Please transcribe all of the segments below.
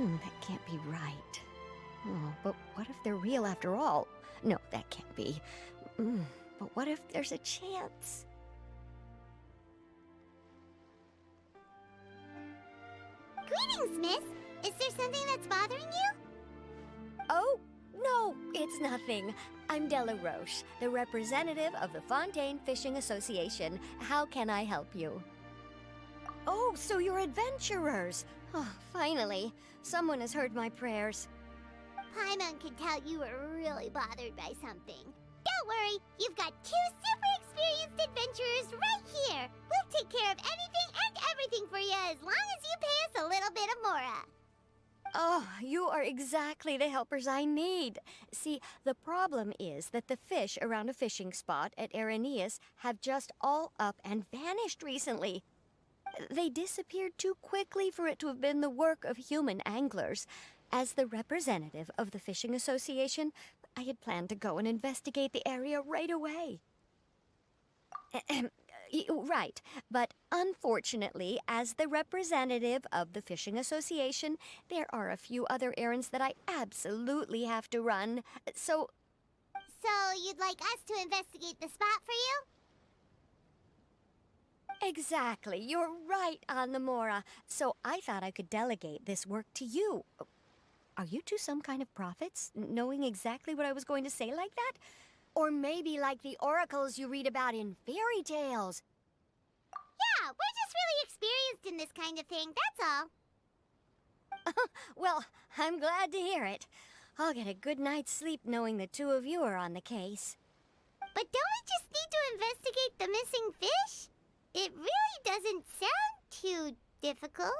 That can't be right. Oh, but what if they're real after all? No, that can't be. But what if there's a chance? Greetings, miss. Is there something that's bothering you? Oh, no, it's nothing. I'm Della Roche, the representative of the Fontaine Fishing Association. How can I help you? Oh, so you're adventurers! Oh, finally, someone has heard my prayers. Pаймon can tell you were really bothered by something. Don't worry, you've got two super experienced adventurers right here. We'll take care of anything and everything for you as long as you pay us a little bit of mora. Oh, you are exactly the helpers I need. See, the problem is that the fish around a fishing spot at Erini have just all up and vanished recently. They disappeared too quickly for it to have been the work of human anglers. As the representative of the Fishing Association, I had planned to go and investigate the area right away. Right, but unfortunately, as the representative of the Fishing Association, there are a few other errands that I absolutely have to run. So you'd like us to investigate the spot for you? exactly, you're right on the Mora. So I thought I could delegate this work to you. Are you two some kind of prophets, knowing exactly what I was going to say like that? Or maybe like the oracles you read about in fairy tales. Yeah, we're just really experienced in this kind of thing, that's all. Well, I'm glad to hear it. I'll get a good night's sleep knowing the two of you are on the case. But don't we just need to investigate the missing fish? It really doesn't sound too difficult.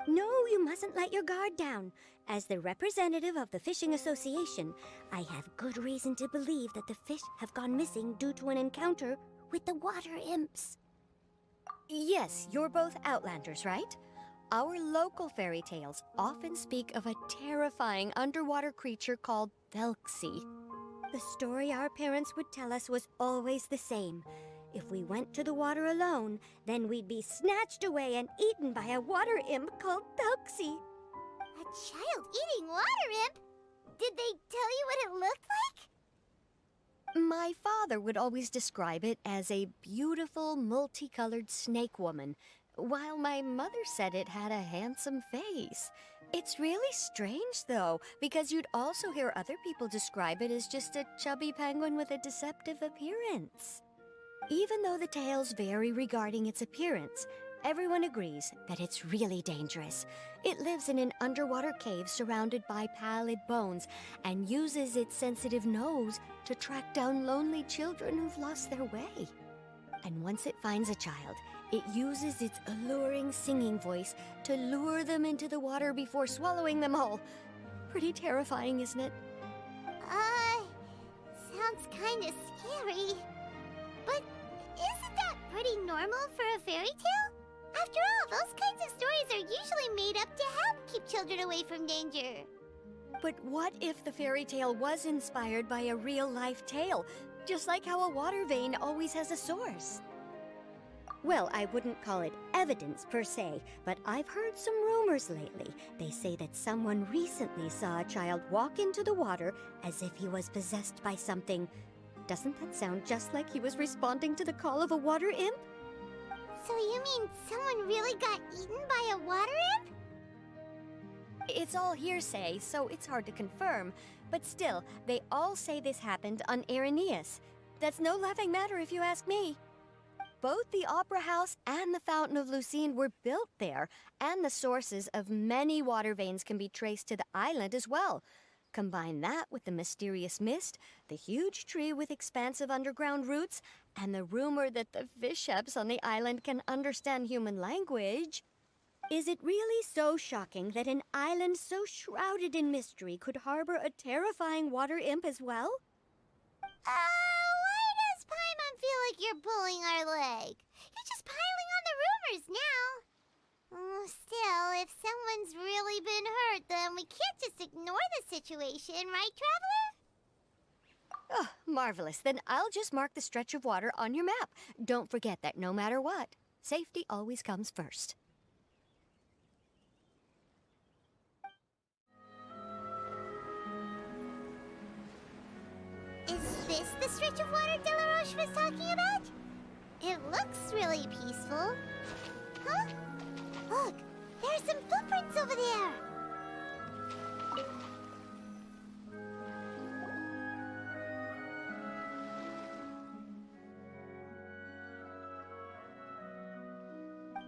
No, you mustn't let your guard down. As the representative of the Fishing Association, I have good reason to believe that the fish have gone missing due to an encounter with the water imps. Yes, you're both Outlanders, right? Our local fairy tales often speak of a terrifying underwater creature called Telькси. The story our parents would tell us was always the same. If we went to the water alone, then we'd be snatched away and eaten by a water imp called Telькси. A child-eating water imp? Did they tell you what it looked like? My father would always describe it as a beautiful, multicolored snake woman, while my mother said it had a handsome face. It's really strange, though, because you'd also hear other people describe it as just a chubby penguin with a deceptive appearance. Even though the tales vary regarding its appearance, everyone agrees that it's really dangerous. It lives in an underwater cave surrounded by pallid bones and uses its sensitive nose to track down lonely children who've lost their way. And once it finds a child, it uses its alluring singing voice to lure them into the water before swallowing them whole. Pretty terrifying, isn't it? Sounds kinda scary. But isn't that pretty normal for a fairy tale? After all, those kinds of stories are usually made up to help keep children away from danger. But what if the fairy tale was inspired by a real-life tale, just like how a water vein always has a source? Well, I wouldn't call it evidence per se, but I've heard some rumors lately. They say that someone recently saw a child walk into the water as if he was possessed by something. Doesn't that sound just like he was responding to the call of a water imp? So you mean someone really got eaten by a water imp? It's all hearsay, so it's hard to confirm. But still, they all say this happened on Erini. That's no laughing matter if you ask me. Both the Opera House and the Fountain of Lucine were built there, and the sources of many water veins can be traced to the island as well. Combine that with the mysterious mist, the huge tree with expansive underground roots, and the rumor that the fish-eps on the island can understand human language. Is it really so shocking that an island so shrouded in mystery could harbor a terrifying water imp as well? Why does Paimon feel like you're pulling our leg? You're just piling on the rumors now. Still, if someone's really been hurt, then we can't just ignore the situation, right, Traveler? Oh, marvelous. Then I'll just mark the stretch of water on your map. Don't forget that no matter what, safety always comes first. Is this the stretch of water Delaroche was talking about? It looks really peaceful. Huh? Look, there's some footprints over there.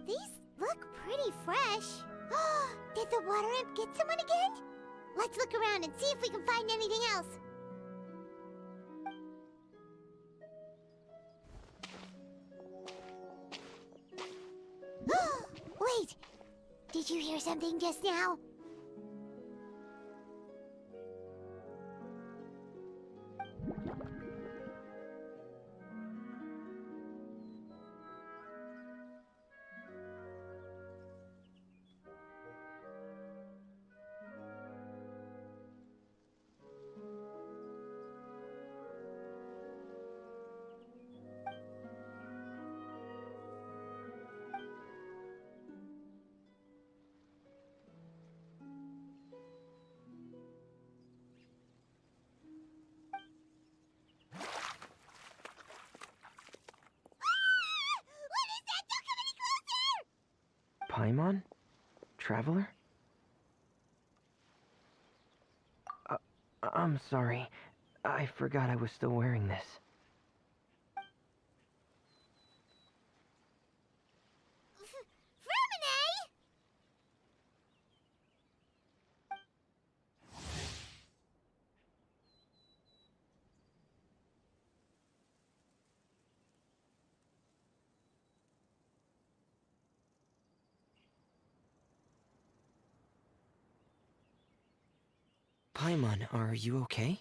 These look pretty fresh. Did the water imp get someone again? Let's look around and see if we can find anything else. Wait! Did you hear something just now? Paimon? Traveler? I'm sorry. I forgot I was still wearing this. Paimon, are you okay?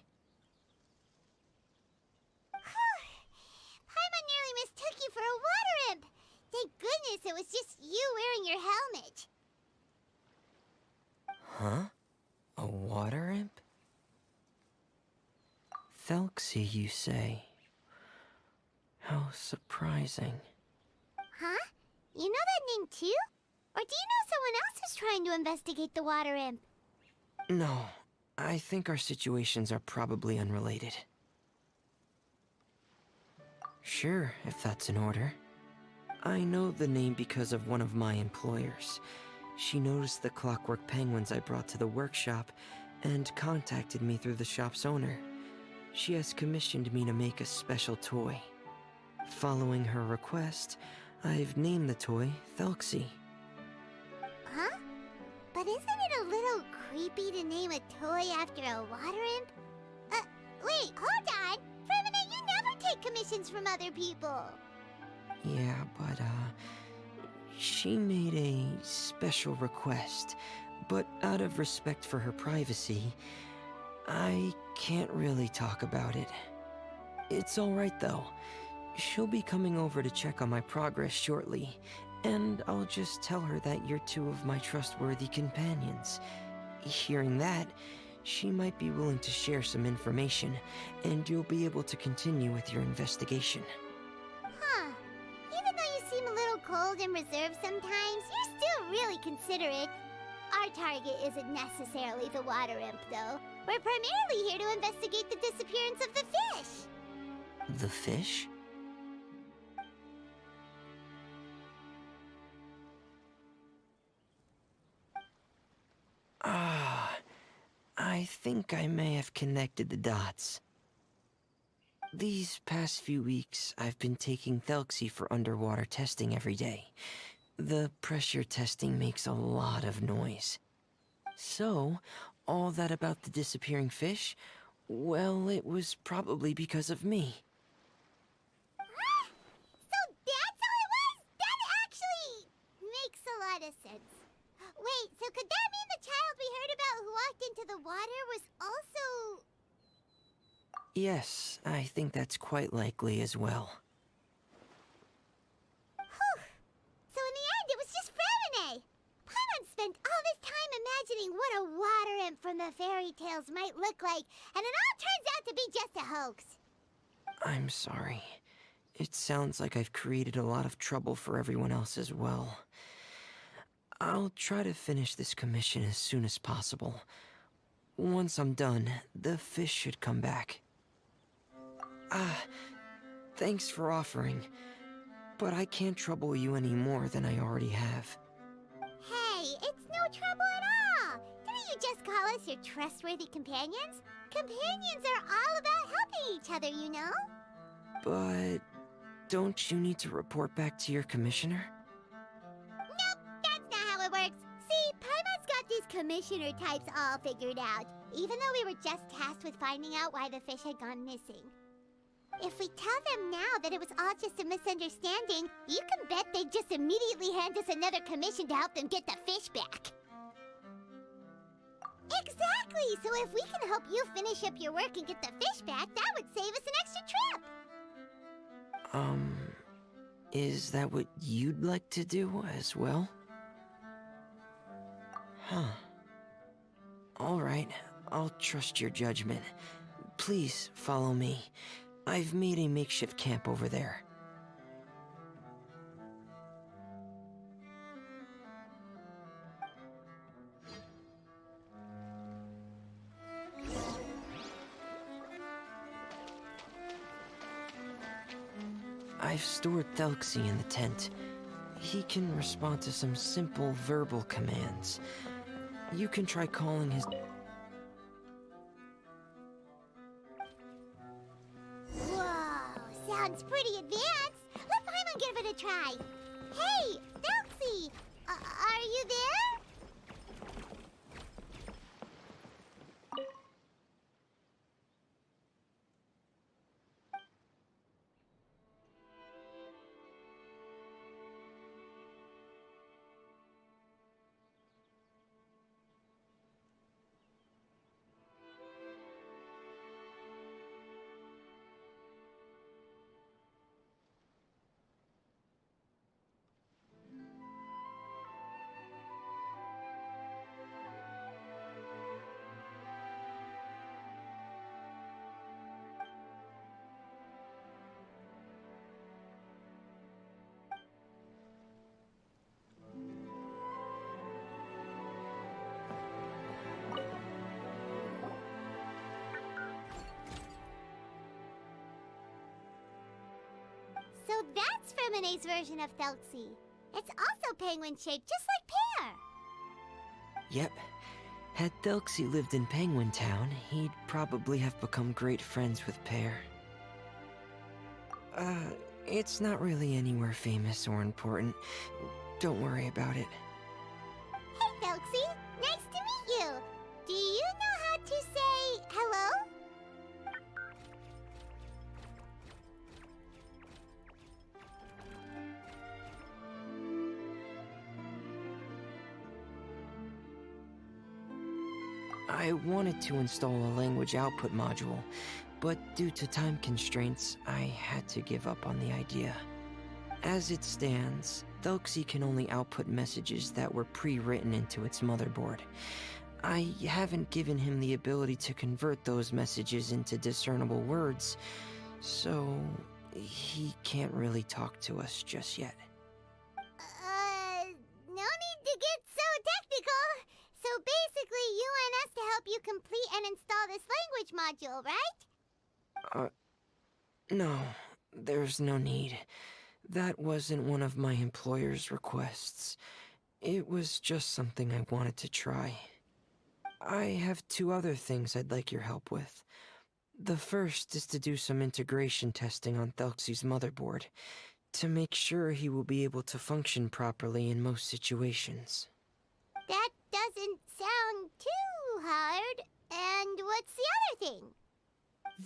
Paimon nearly mistook you for a water imp. Thank goodness it was just you wearing your helmet. Huh? A water imp? Telькси, you say? How surprising. Huh? You know that name too? Or do you know someone else is trying to investigate the water imp? No, I think our situations are probably unrelated. Sure, if that's in order. I know the name because of one of my employers. She noticed the clockwork penguins I brought to the workshop and contacted me through the shop's owner. She has commissioned me to make a special toy. Following her request, I've named the toy Telькси. Huh? But isn't it a little creepy to name a toy after a water imp? Wait, hold on! Fremine, you never take commissions from other people! Yeah, but, she made a special request, but out of respect for her privacy, I can't really talk about it. It's alright though. She'll be coming over to check on my progress shortly, and I'll just tell her that you're two of my trustworthy companions. Hearing that, she might be willing to share some information, and you'll be able to continue with your investigation. Huh. Even though you seem a little cold and reserved sometimes, you're still really considerate. Our target isn't necessarily the water imp, though. We're primarily here to investigate the disappearance of the fish. The fish? I think I may have connected the dots. These past few weeks, I've been taking Telькси for underwater testing every day. The pressure testing makes a lot of noise. So, all that about the disappearing fish, well, it was probably because of me. So that's how it was? That actually makes a lot of sense. Wait, so could that mean the child we heard about who walked into the water was also... Yes, I think that's quite likely as well. Whew. So in the end, it was just Fremine. Paimon spent all this time imagining what a water imp from the fairy tales might look like, and it all turns out to be just a hoax. I'm sorry. It sounds like I've created a lot of trouble for everyone else as well. I'll try to finish this commission as soon as possible. Once I'm done, the fish should come back. Thanks for offering, but I can't trouble you any more than I already have. Hey, it's no trouble at all. Didn't you just call us your trustworthy companions? Companions are all about helping each other, you know? But don't you need to report back to your commissioner? Nope, that's not how it works. See, Paimon's got these commissioner types all figured out, even though we were just tasked with finding out why the fish had gone missing. If we tell them now that it was all just a misunderstanding, you can bet they'd just immediately hand us another commission to help them get the fish back. Exactly! So if we can help you finish up your work and get the fish back, that would save us an extra trip! Is that what you'd like to do as well? Huh. Alright, I'll trust your judgment. Please follow me. I've made a makeshift camp over there. I've stored Telькси in the tent. He can respond to some simple verbal commands. You can try calling his... Whoa, sounds pretty advanced. Let Pаймon give it a try. Hey, Telksi! Are you there? So that's Fremone's version of Telksi. It's also penguin-shaped, just like Pear. Yep. Had Telksi lived in Penguin Town, he'd probably have become great friends with Pear. It's not really anywhere famous or important. Don't worry about it. Hey, Telksi! Nice to meet you! Do you know how to say hello? I wanted to install a language output module, but due to time constraints, I had to give up on the idea. As it stands, Telksi can only output messages that were pre-written into its motherboard. I haven't given him the ability to convert those messages into discernible words, so he can't really talk to us just yet. No need to get so technical. So basically, you want us to help you complete and install this language module, right? No, there's no need. That wasn't one of my employer's requests. It was just something I wanted to try. I have two other things I'd like your help with. The first is to do some integration testing on Telksi's motherboard, to make sure he will be able to function properly in most situations. That doesn't sound too hard. And what's the other thing?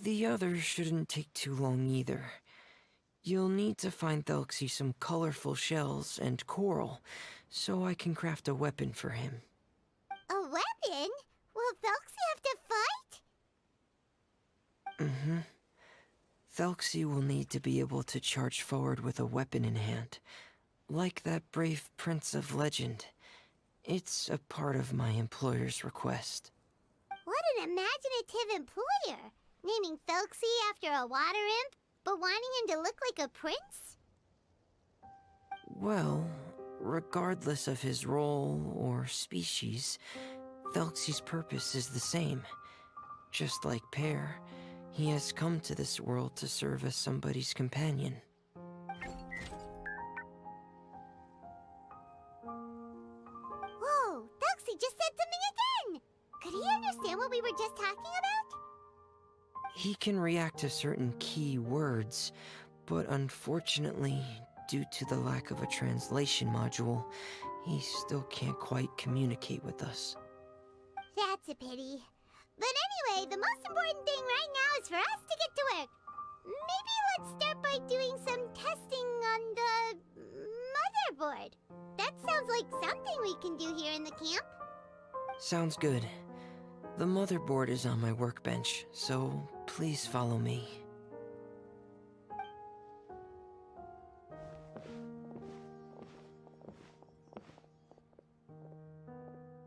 The other shouldn't take too long either. You'll need to find Telksi some colorful shells and coral, so I can craft a weapon for him. A weapon? Will Telksi have to fight? Mm-hmm. Telksi will need to be able to charge forward with a weapon in hand, like that brave prince of legend. It's a part of my employer's request. What an imaginative employer! Naming Telksi after a water imp, but wanting him to look like a prince? Well, regardless of his role or species, Telksi's purpose is the same. Just like Pear, He has come to this world to serve as somebody's companion. Whoa, Telksy just said something again! Could he understand what we were just talking about? He can react to certain key words, but unfortunately, due to the lack of a translation module, he still can't quite communicate with us. That's a pity. But anyway, the most important thing right now is for us to get to work. Maybe let's start by doing some testing on the motherboard. That sounds like something we can do here in the camp. Sounds good. The motherboard is on my workbench, so please follow me.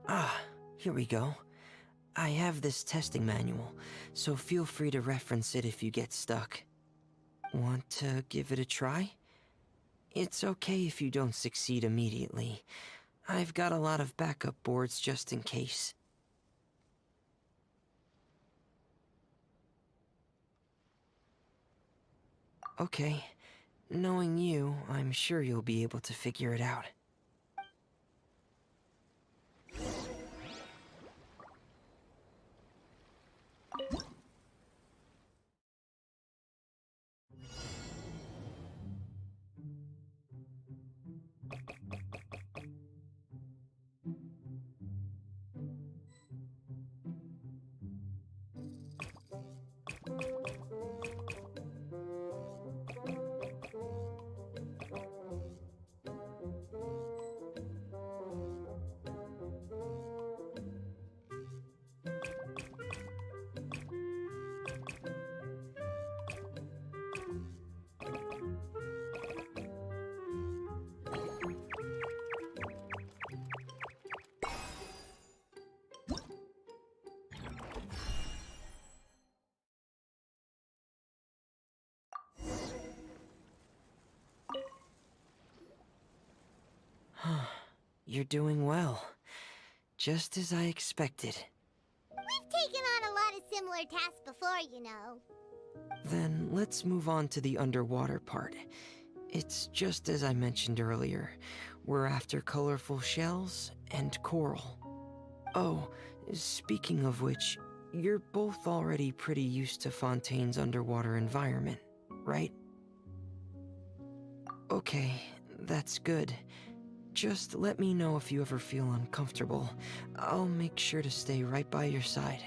Ah, here we go. I have this testing manual, so feel free to reference it if you get stuck. Want to give it a try? It's okay if you don't succeed immediately. I've got a lot of backup boards just in case. Okay, knowing you, I'm sure you'll be able to figure it out. You're doing well. Just as I expected. We've taken on a lot of similar tasks before, you know. Then let's move on to the underwater part. It's just as I mentioned earlier. We're after colorful shells and coral. Oh, speaking of which, you're both already pretty used to Fontaine's underwater environment, right? Okay, that's good. Just let me know if you ever feel uncomfortable. I'll make sure to stay right by your side.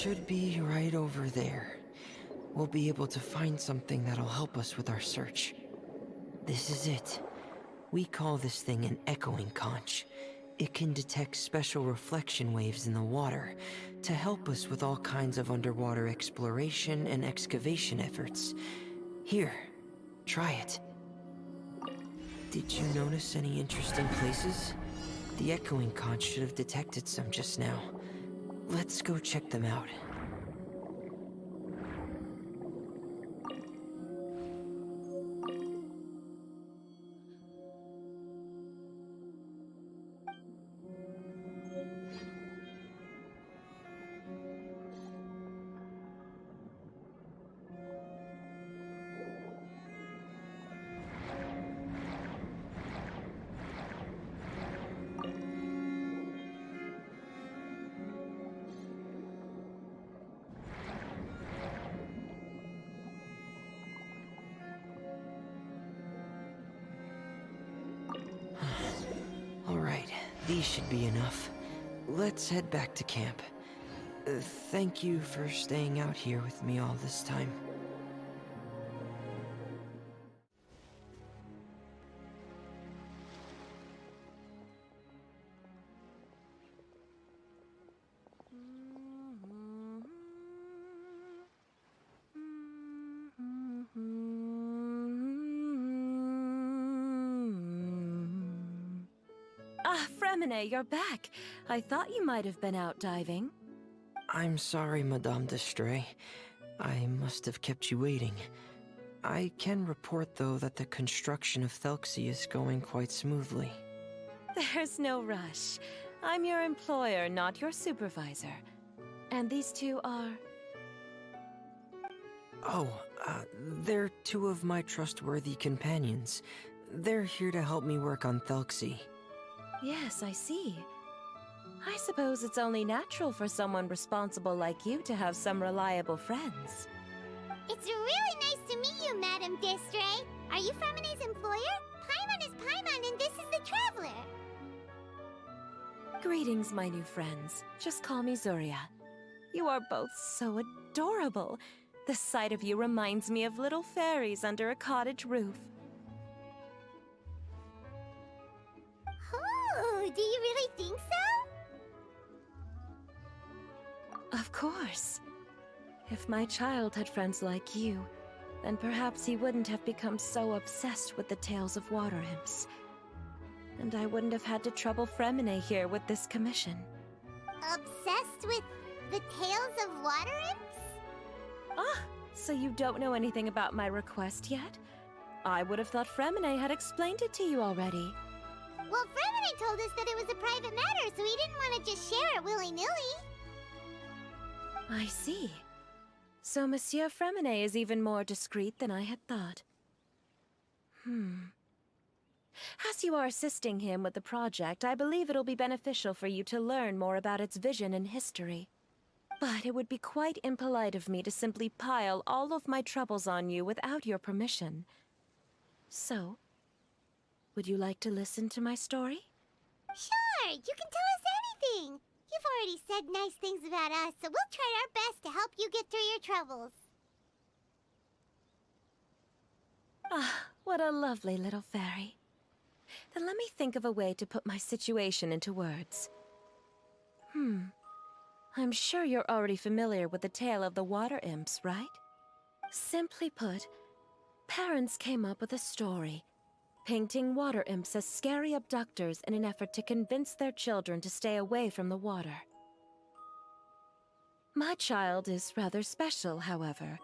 should be right over there. We'll be able to find something that'll help us with our search. This is it. We call this thing an echoing conch. It can detect special reflection waves in the water to help us with all kinds of underwater exploration and excavation efforts. Here, try it. Did you notice any interesting places? The echoing conch should have detected some just now. Let's go check them out. These should be enough. Let's head back to camp. Thank you for staying out here with me all this time. Fremine, you're back. I thought you might have been out diving. I'm sorry, Madame d'Estray. I must have kept you waiting. I can report, though, that the construction of Telksi is going quite smoothly. There's no rush. I'm your employer, not your supervisor. And these two are... Oh, they're two of my trustworthy companions. They're here to help me work on Telksi. Yes, I see. I suppose it's only natural for someone responsible like you to have some reliable friends. It's really nice to meet you, Madame d'Estray. Are you Fremine's employer? Pаймon is Pаймon, and this is the Traveler. Greetings, my new friends. Just call me Zuria. You are both so adorable. The sight of you reminds me of little fairies under a cottage roof. Oh, do you really think so? Of course. If my child had friends like you, then perhaps he wouldn't have become so obsessed with the tales of water imps. And I wouldn't have had to trouble Fremine here with this commission. Obsessed with the tales of water imps? Ah, so you don't know anything about my request yet? I would have thought Fremine had explained it to you already. Well, Fremine told us that it was a private matter, so he didn't want to just share it willy-nilly. I see. So Monsieur Fremine is even more discreet than I had thought. As you are assisting him with the project, I believe it'll be beneficial for you to learn more about its vision and history. But it would be quite impolite of me to simply pile all of my troubles on you without your permission. So, would you like to listen to my story? Sure, you can tell us anything. You've already said nice things about us, so we'll try our best to help you get through your troubles. Ah, what a lovely little fairy. Then let me think of a way to put my situation into words. I'm sure you're already familiar with the tale of the water imps, right? Simply put, parents came up with a story, painting water imps as scary abductors in an effort to convince their children to stay away from the water. My child is rather special, however.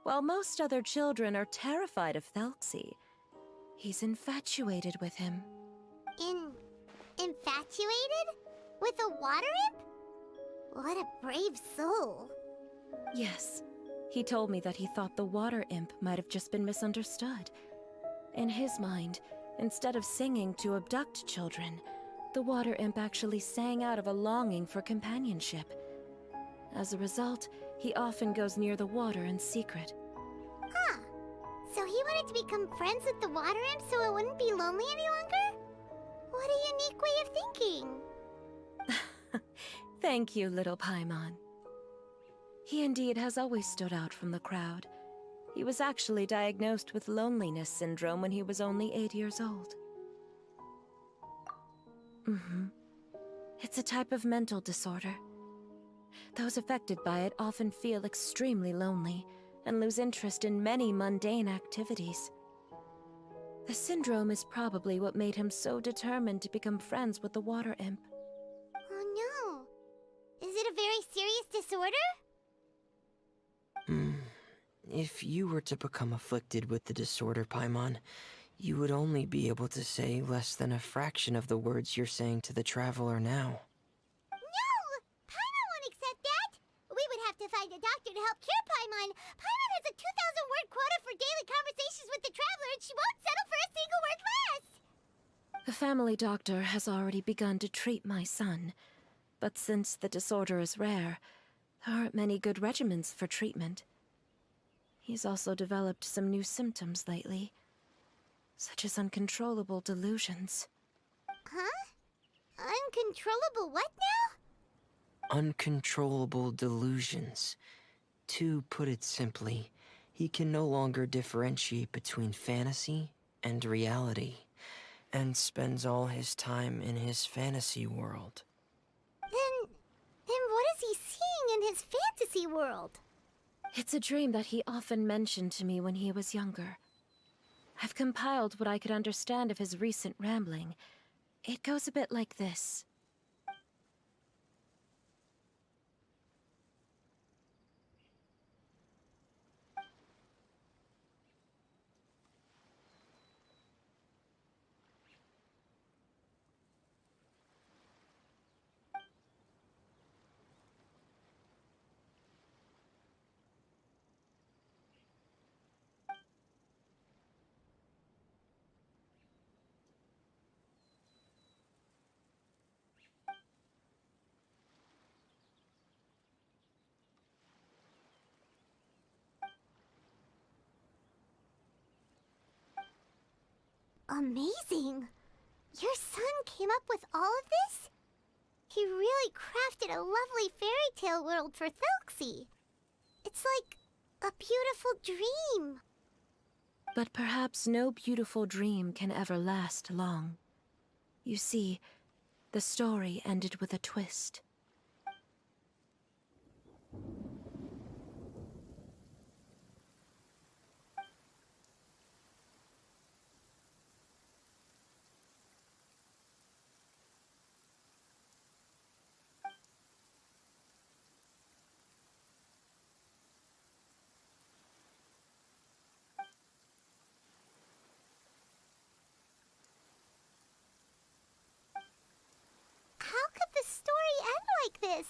While most other children are terrified of Telksi, he's infatuated with him. Infatuated? With a water imp? What a brave soul. Yes, he told me that he thought the water imp might have just been misunderstood. In his mind, instead of singing to abduct children, the water imp actually sang out of a longing for companionship. As a result, he often goes near the water in secret. Huh. So he wanted to become friends with the water imp so it wouldn't be lonely any longer? What a unique way of thinking. Thank you, little Paimon. He indeed has always stood out from the crowd. He was actually diagnosed with loneliness syndrome when he was only 8 years old. It's a type of mental disorder. Those affected by it often feel extremely lonely and lose interest in many mundane activities. The syndrome is probably what made him so determined to become friends with the water imp. Oh no. Is it a very serious disorder? If you were to become afflicted with the disorder, Paimon, you would only be able to say less than a fraction of the words you're saying to the traveler now. No! Paimon won't accept that! We would have to find a doctor to help cure Paimon. Paimon has a 2,000-word quota for daily conversations with the traveler, and she won't settle for a single word less! The family doctor has already begun to treat my son, but since the disorder is rare, there aren't many good regimens for treatment. He's also developed some new symptoms lately, such as uncontrollable delusions. Huh? Uncontrollable what now? Uncontrollable delusions. To put it simply, he can no longer differentiate between fantasy and reality, and spends all his time in his fantasy world. Then what is he seeing in his fantasy world? It's a dream that he often mentioned to me when he was younger. I've compiled what I could understand of his recent rambling. It goes a bit like this. Amazing! Your son came up with all of this? He really crafted a lovely fairy tale world for Telькси. It's like a beautiful dream. But perhaps no beautiful dream can ever last long. You see, the story ended with a twist. How could the story end like this?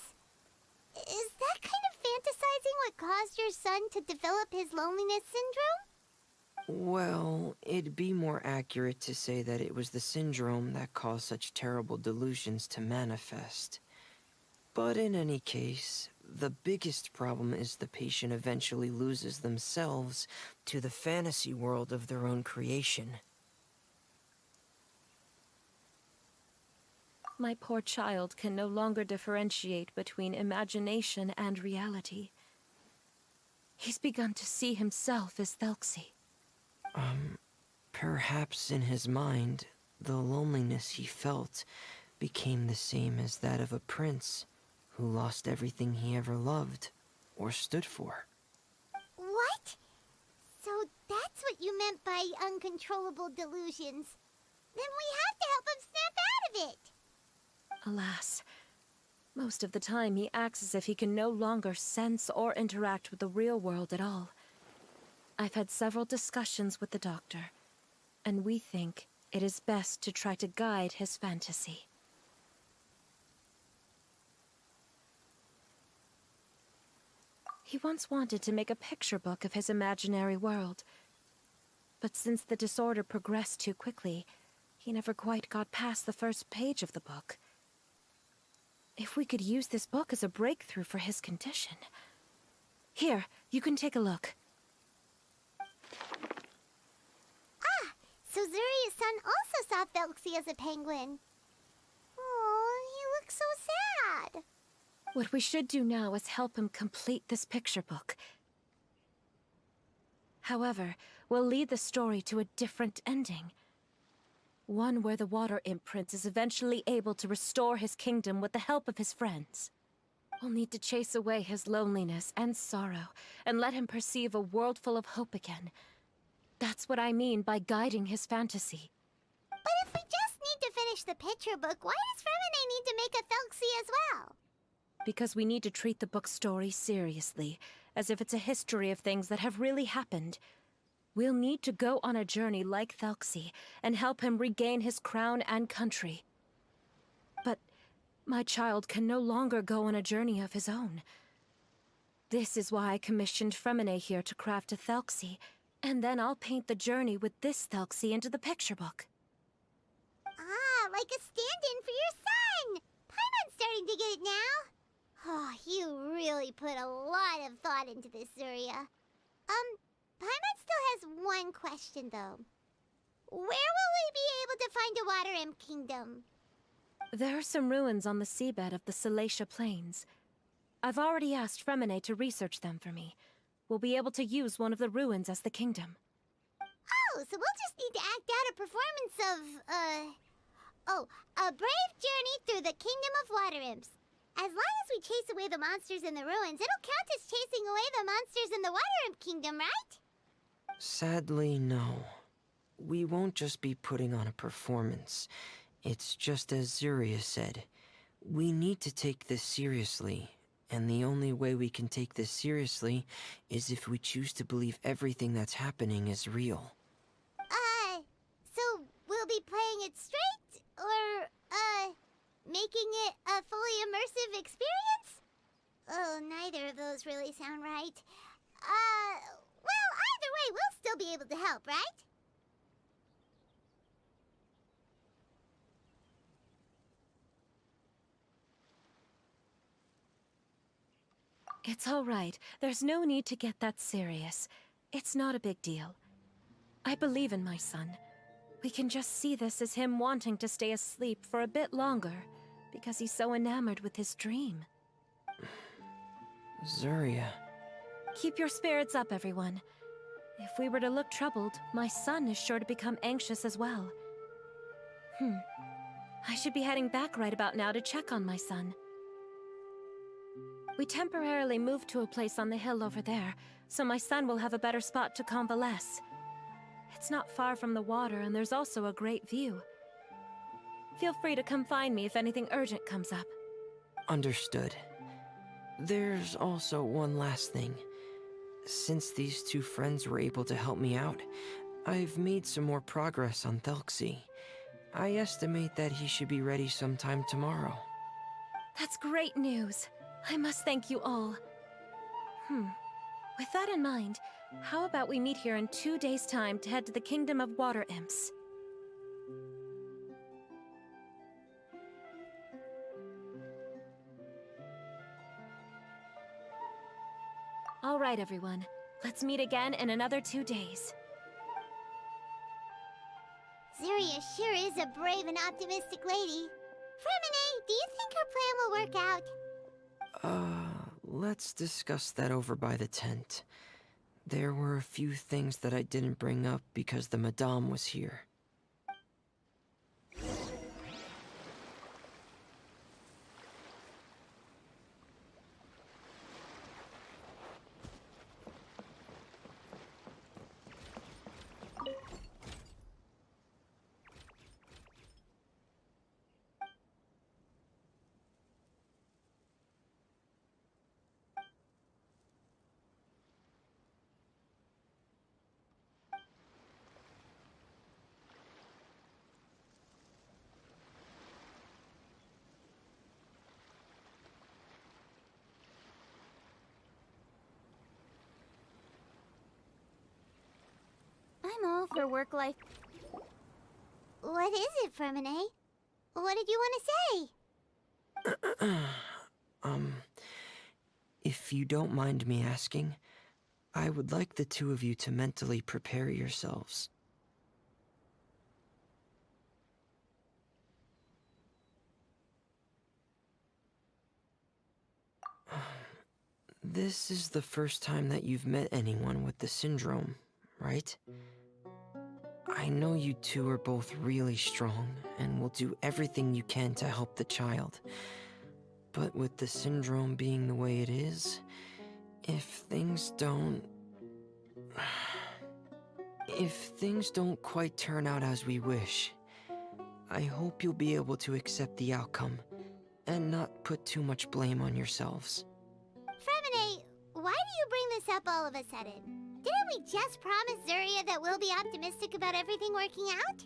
Is that kind of fantasizing what caused your son to develop his loneliness syndrome? Well, it'd be more accurate to say that it was the syndrome that caused such terrible delusions to manifest. But in any case, the biggest problem is the patient eventually loses themselves to the fantasy world of their own creation. My poor child can no longer differentiate between imagination and reality. He's begun to see himself as Telькси. Perhaps in his mind, the loneliness he felt became the same as that of a prince who lost everything he ever loved or stood for. What? So that's what you meant by uncontrollable delusions. Then we have to help him snap out of it. Alas, most of the time he acts as if he can no longer sense or interact with the real world at all. I've had several discussions with the doctor, and we think it is best to try to guide his fantasy. He once wanted to make a picture book of his imaginary world, but since the disorder progressed too quickly, he never quite got past the first page of the book. If we could use this book as a breakthrough for his condition. Here, you can take a look. Ah, so Zuria's son also saw Telькси as a penguin. Oh, he looks so sad. What we should do now is help him complete this picture book. However, we'll lead the story to a different ending. One where the Water Imp Prince is eventually able to restore his kingdom with the help of his friends. We'll need to chase away his loneliness and sorrow, and let him perceive a world full of hope again. That's what I mean by guiding his fantasy. But if we just need to finish the picture book, why does Fremine need to make a Telksi as well? Because we need to treat the book's story seriously, as if it's a history of things that have really happened. We'll need to go on a journey like Telksi, and help him regain his crown and country. But my child can no longer go on a journey of his own. This is why I commissioned Fremine here to craft a Telksi, and then I'll paint the journey with this Telksi into the picture book. Ah, like a stand-in for your son! Paimon's starting to get it now. Oh, you really put a lot of thought into this, Zuria. Paimon still has one question, though. Where will we be able to find a Water Imp Kingdom? There are some ruins on the seabed of the Salacia Plains. I've already asked Fremine to research them for me. We'll be able to use one of the ruins as the kingdom. Oh, so we'll just need to act out a performance of, a brave journey through the Kingdom of Water Imps. As long as we chase away the monsters in the ruins, it'll count as chasing away the monsters in the Water Imp Kingdom, right? Sadly, no. We won't just be putting on a performance. It's just as Zuria said. We need to take this seriously, and the only way we can take this seriously is if we choose to believe everything that's happening is real. So we'll be playing it straight, or, making it a fully immersive experience? Oh, neither of those really sound right. Well, either way, we'll still be able to help, right? It's all right. There's no need to get that serious. It's not a big deal. I believe in my son. We can just see this as him wanting to stay asleep for a bit longer, because he's so enamored with his dream. Zuria. Keep your spirits up, everyone. If we were to look troubled, my son is sure to become anxious as well. I should be heading back right about now to check on my son. We temporarily moved to a place on the hill over there, so my son will have a better spot to convalesce. It's not far from the water, and there's also a great view. Feel free to come find me if anything urgent comes up. Understood. There's also one last thing. Since these two friends were able to help me out, I've made some more progress on Telksi. I estimate that he should be ready sometime tomorrow. That's great news. I must thank you all. With that in mind, how about we meet here in 2 days' time to head to the Kingdom of Water Imps? All right, everyone. Let's meet again in another 2 days. Zuria sure is a brave and optimistic lady. Fremine, do you think her plan will work out? Let's discuss that over by the tent. There were a few things that I didn't bring up because the Madame was here. I'm all for work-life. What is it, Fremine? What did you want to say? If you don't mind me asking, I would like the two of you to mentally prepare yourselves. This is the first time that you've met anyone with the syndrome, right? I know you two are both really strong and will do everything you can to help the child. But with the syndrome being the way it is, if things don't quite turn out as we wish, I hope you'll be able to accept the outcome and not put too much blame on yourselves. Fremine, why do you bring this up all of a sudden? Didn't we just promise Zuria that we'll be optimistic about everything working out?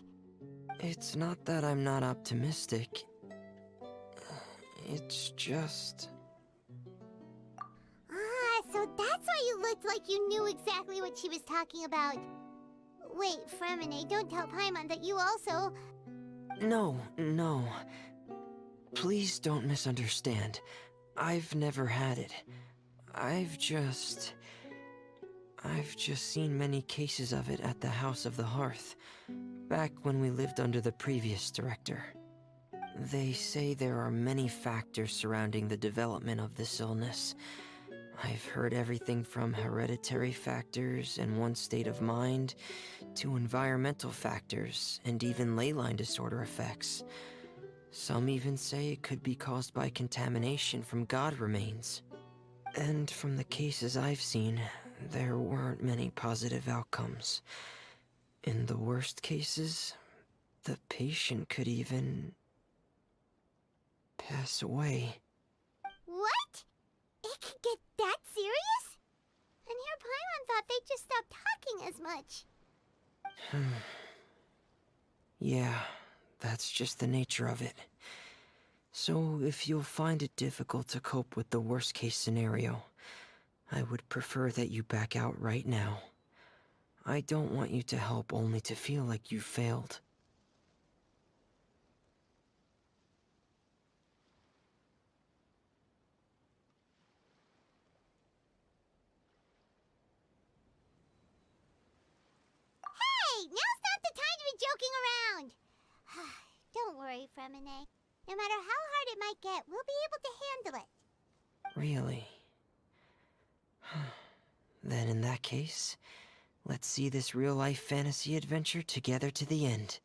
It's not that I'm not optimistic. It's just... Ah, so that's why you looked like you knew exactly what she was talking about. Wait, Fremine, don't tell Paimon that you also... No. Please don't misunderstand. I've never had it. I've just seen many cases of it at the House of the Hearth, back when we lived under the previous director. They say there are many factors surrounding the development of this illness. I've heard everything from hereditary factors and one's state of mind, to environmental factors, and even ley line disorder effects. Some even say it could be caused by contamination from god remains. And from the cases I've seen, there weren't many positive outcomes. In the worst cases, the patient could even pass away. What? It could get that serious? And here Paimon thought they'd just stop talking as much. Yeah, that's just the nature of it. So if you'll find it difficult to cope with the worst case scenario, I would prefer that you back out right now. I don't want you to help only to feel like you failed. Hey, now's not the time to be joking around. Don't worry, Fremine. No matter how hard it might get, we'll be able to handle it. Really? Then in that case, let's see this real-life fantasy adventure together to the end.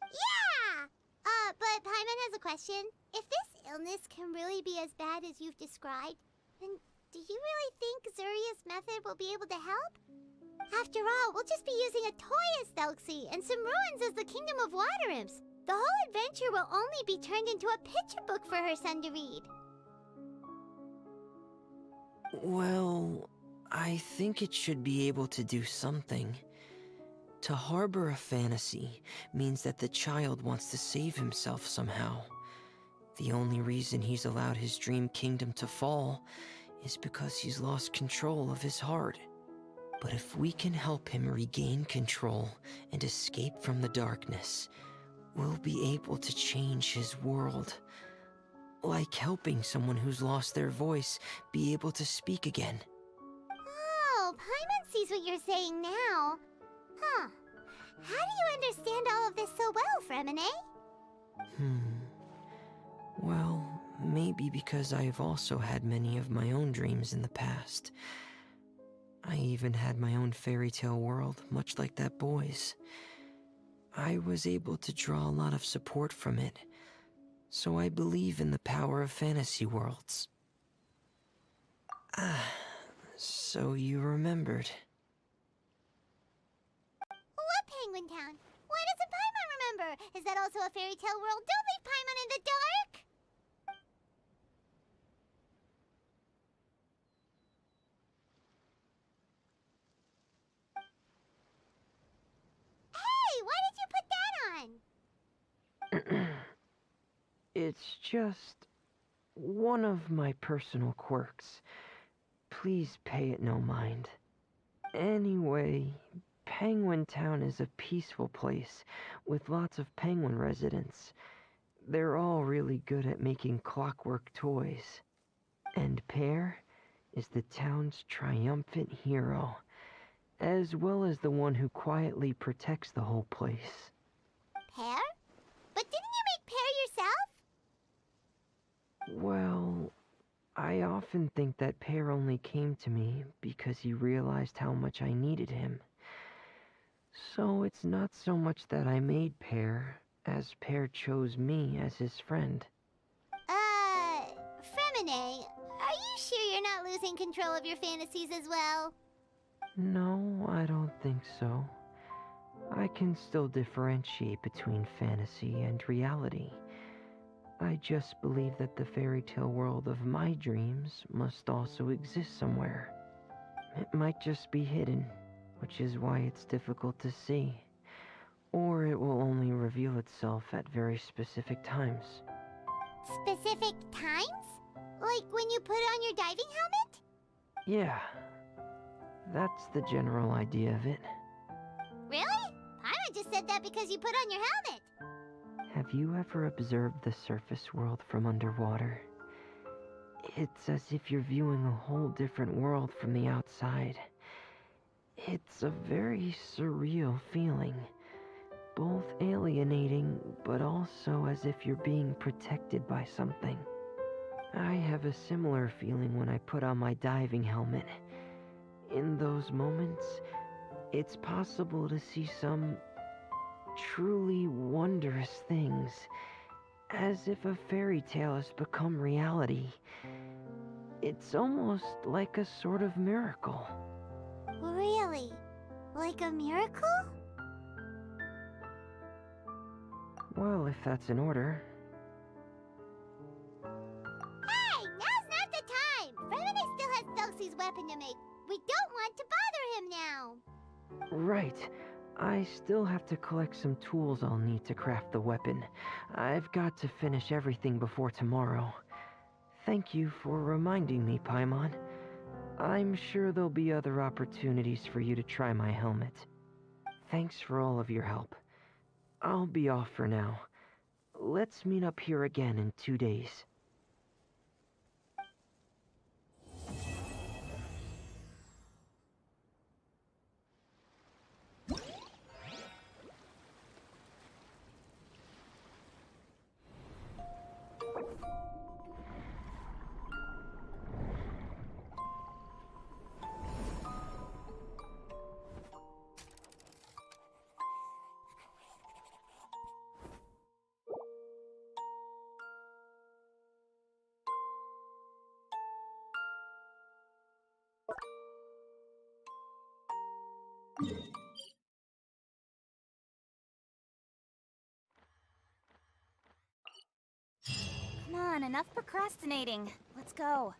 Yeah! But Paimon has a question. If this illness can really be as bad as you've described, then do you really think Zuria's method will be able to help? After all, we'll just be using a toy as Telykse and some ruins as the Kingdom of Water Imps. The whole adventure will only be turned into a picture book for her son to read. Well, I think it should be able to do something. To harbor a fantasy means that the child wants to save himself somehow. The only reason he's allowed his dream kingdom to fall is because he's lost control of his heart. But if we can help him regain control and escape from the darkness, we'll be able to change his world. Like helping someone who's lost their voice be able to speak again. Oh, Paimon sees what you're saying now. Huh. How do you understand all of this so well, Fremine? Well, maybe because I've also had many of my own dreams in the past. I even had my own fairy tale world, much like that boy's. I was able to draw a lot of support from it, so I believe in the power of fantasy worlds. So you remembered. What Penguin Town? Why doesn't Paimon remember? Is that also a fairy tale world? Don't leave Paimon in the dark! Hey, why did you put that on? It's just one of my personal quirks. Please pay it no mind. Anyway, Penguin Town is a peaceful place with lots of penguin residents. They're all really good at making clockwork toys. And Pear is the town's triumphant hero, as well as the one who quietly protects the whole place. Pear? But didn't you make Pear yourself? Well, I often think that Pear only came to me because he realized how much I needed him. So it's not so much that I made Pear, as Pear chose me as his friend. Fremine, are you sure you're not losing control of your fantasies as well? No, I don't think so. I can still differentiate between fantasy and reality. I just believe that the fairy tale world of my dreams must also exist somewhere. It might just be hidden, which is why it's difficult to see. Or it will only reveal itself at very specific times. Specific times? Like when you put on your diving helmet? Yeah, that's the general idea of it. Really? Pаймon just said that because you put on your helmet. Have you ever observed the surface world from underwater? It's as if you're viewing a whole different world from the outside. It's a very surreal feeling. Both alienating, but also as if you're being protected by something. I have a similar feeling when I put on my diving helmet. In those moments, it's possible to see some truly wondrous things, as if a fairy tale has become reality. It's almost like a sort of miracle. Really? Like a miracle? Well, if that's in order. Hey, now's not the time! Fremine still has Telksi's weapon to make. We don't want to bother him now. Right. I still have to collect some tools I'll need to craft the weapon. I've got to finish everything before tomorrow. Thank you for reminding me, Paimon. I'm sure there'll be other opportunities for you to try my helmet. Thanks for all of your help. I'll be off for now. Let's meet up here again in 2 days. Come on, enough procrastinating. Let's go.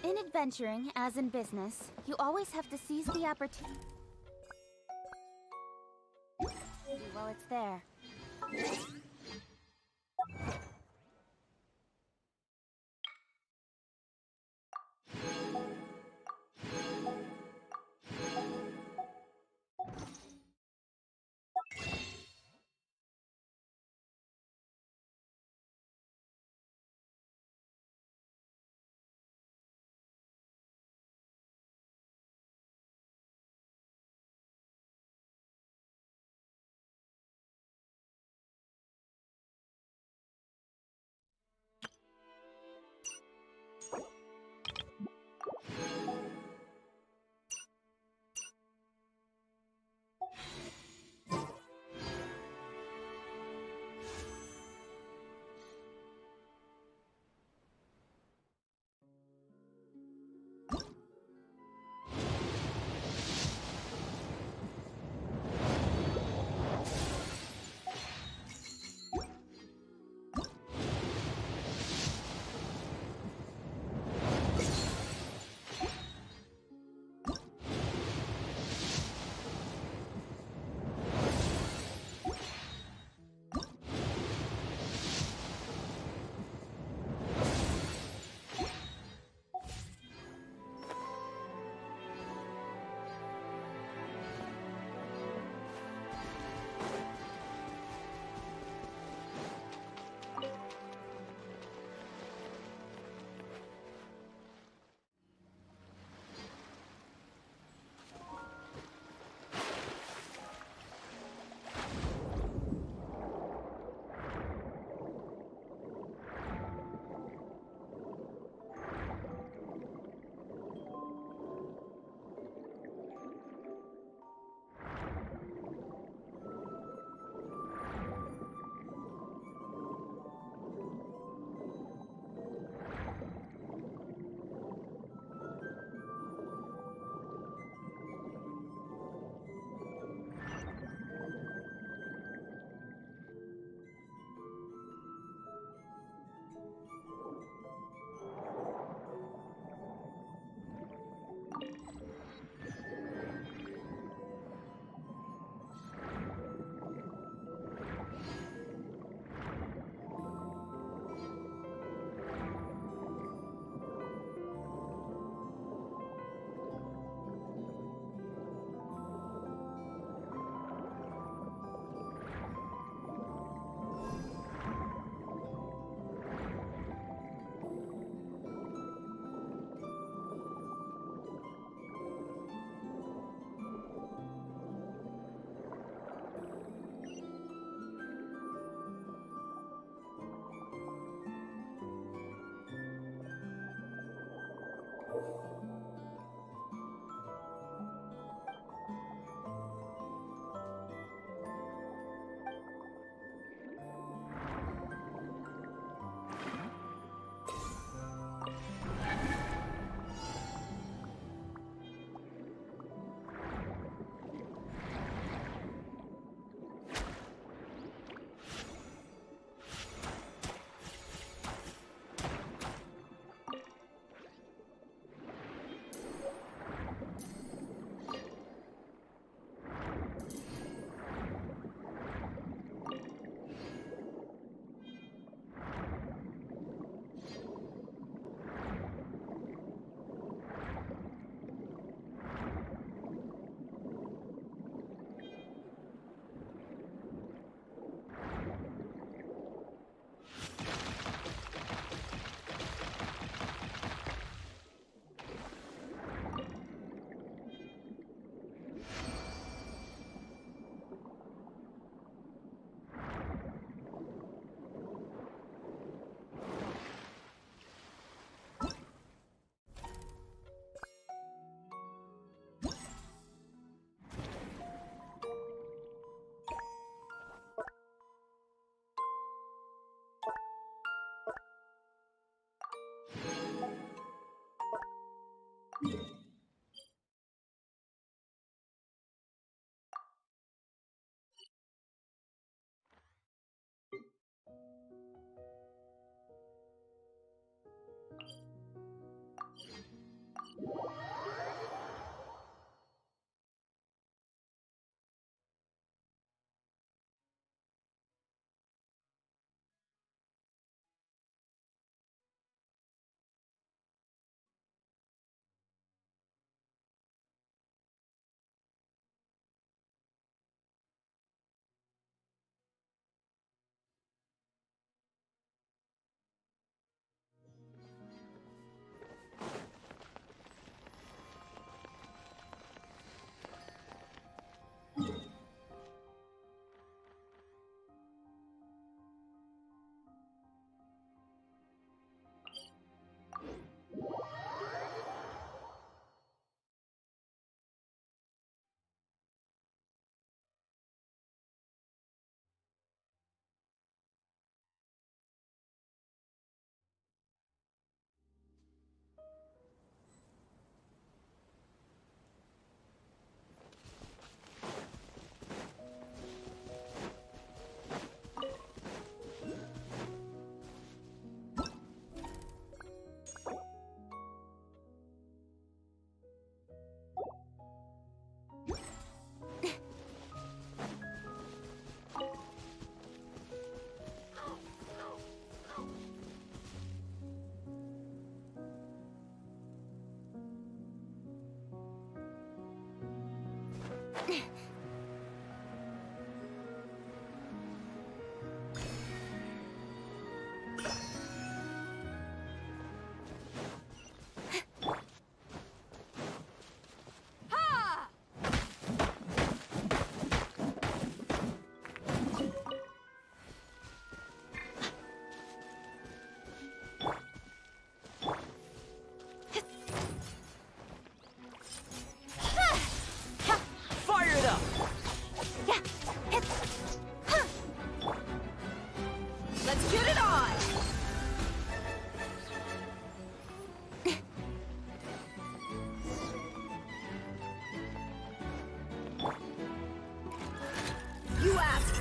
In adventuring, as in business, you always have to seize the opportunity while it's there.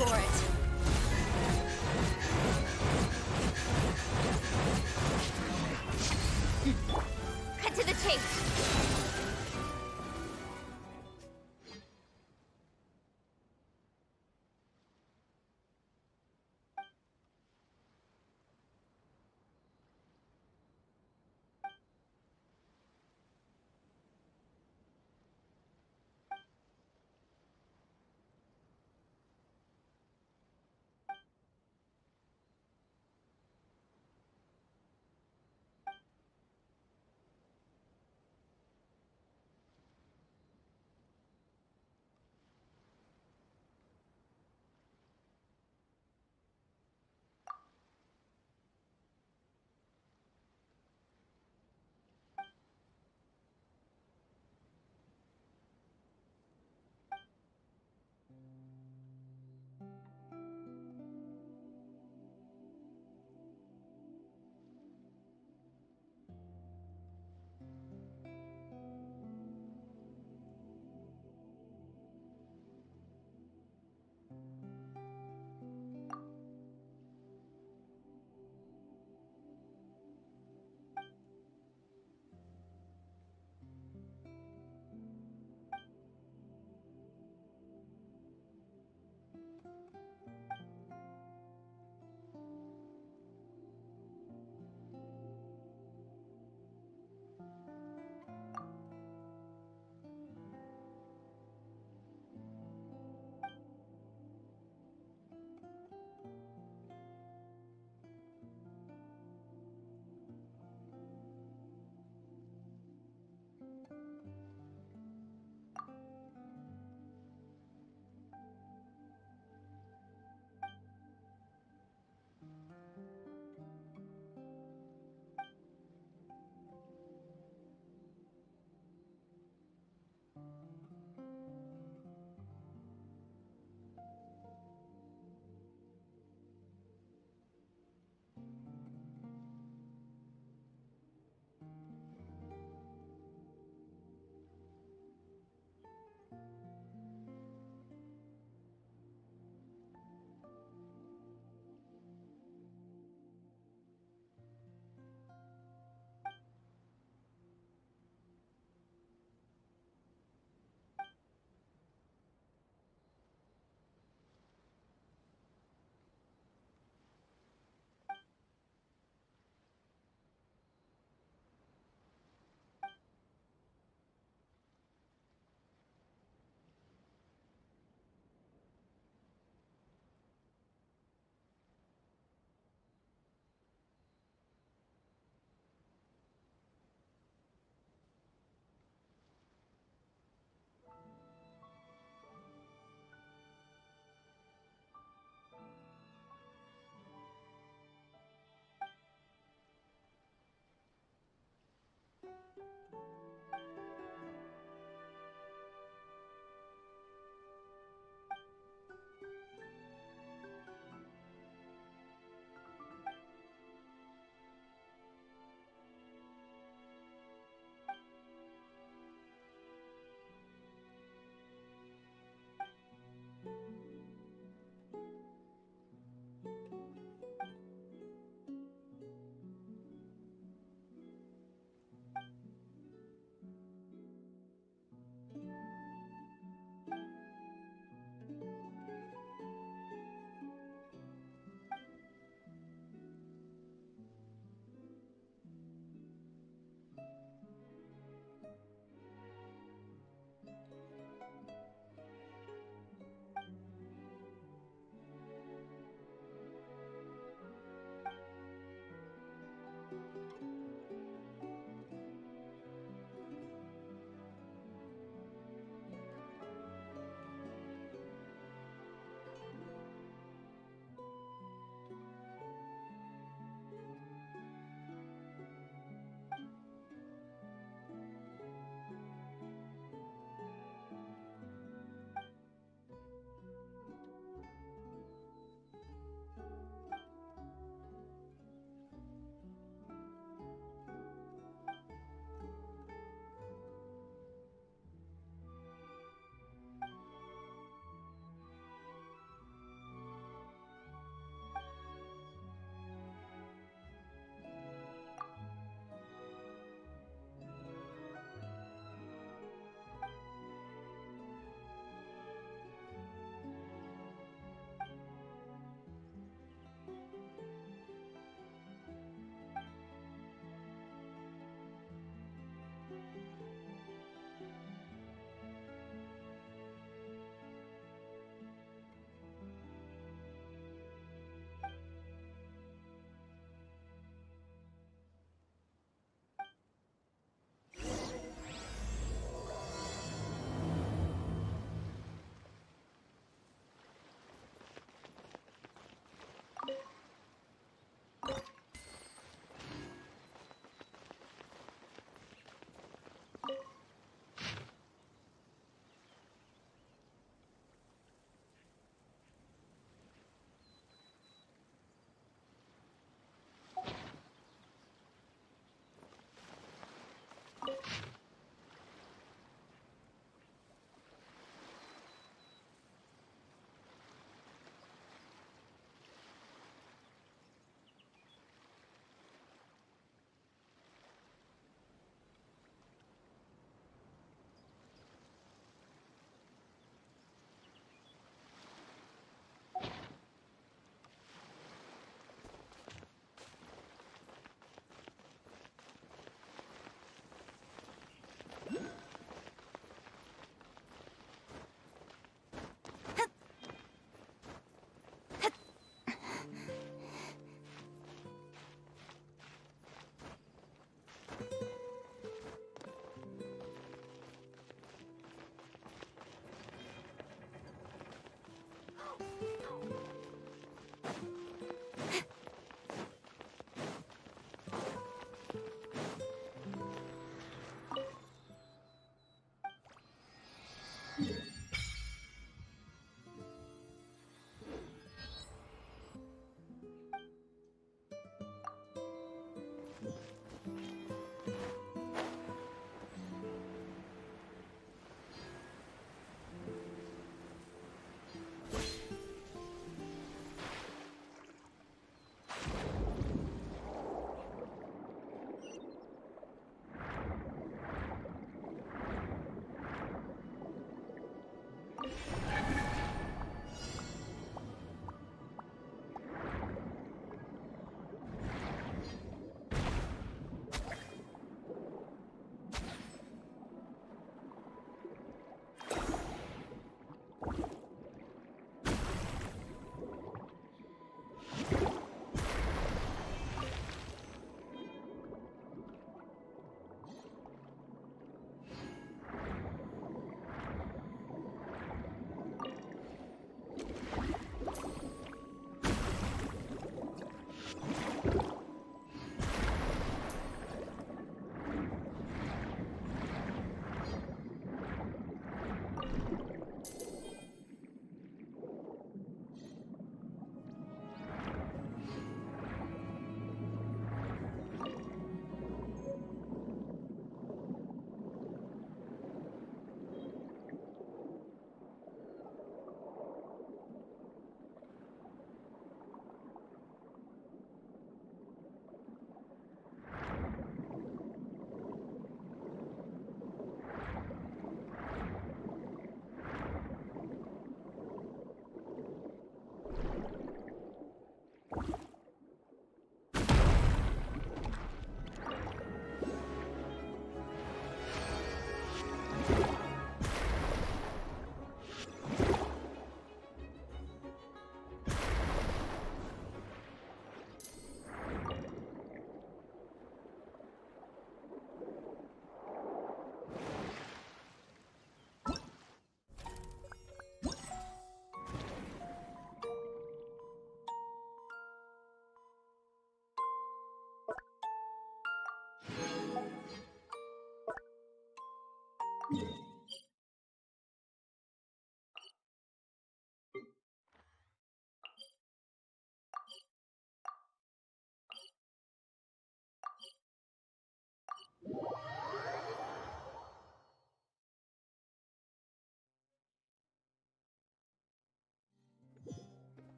for it. Cut to the chase.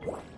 you